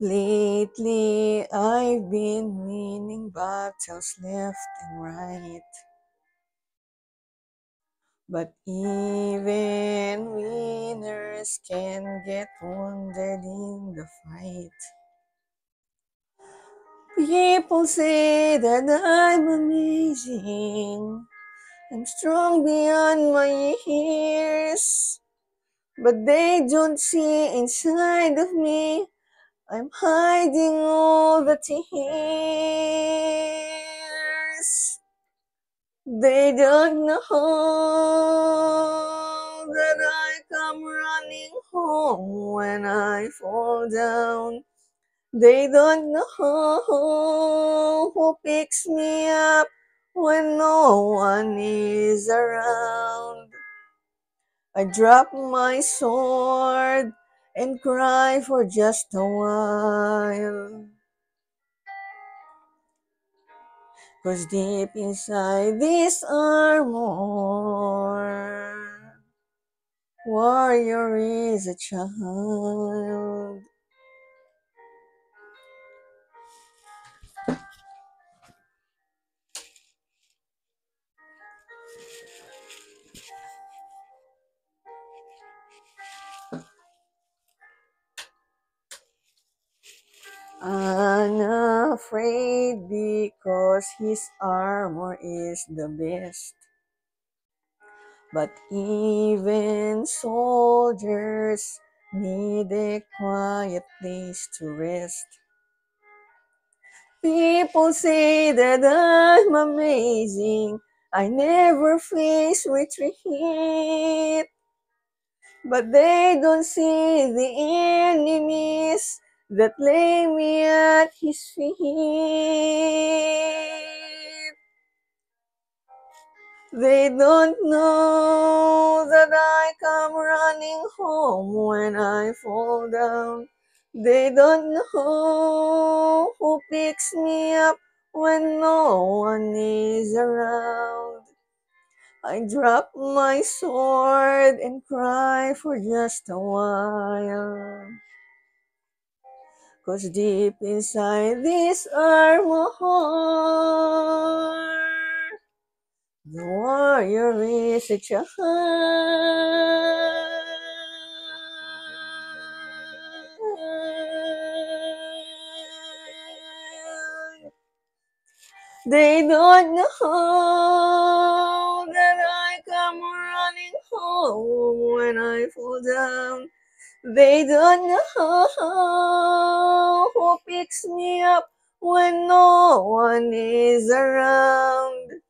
Lately, I've been winning battles left and right. But even winners can get wounded in the fight. People say that I'm amazing. I'm strong beyond my years. But they don't see inside of me. I'm hiding all the tears. They don't know that I come running home when I fall down. They don't know who picks me up when no one is around. I drop my sword and cry for just a while. 'Cause deep inside this armor, warrior is a child. Unafraid because his armor is the best. But even soldiers need a quiet place to rest. People say that I'm amazing. I never face retreat. But they don't see the enemies that lay me at his feet. They don't know that I come running home when I fall down. They don't know who picks me up when no one is around. I drop my sword and cry for just a while. 'Cause deep inside this armor, the warrior is a child. They don't know that I come running home when I fall down. They don't know who picks me up when no one is around.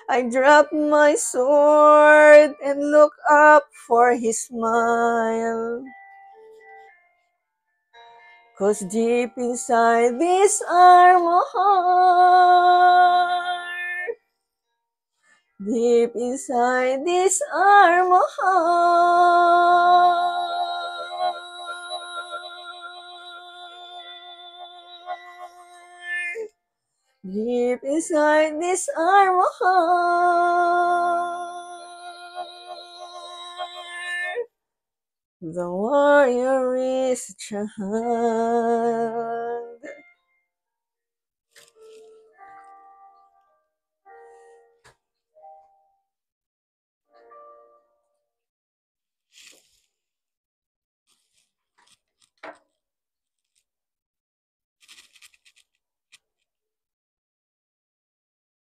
I drop my sword and look up for his smile. 'Cause deep inside this armor, deep inside this armor, deep inside this armor, the warrior is a child.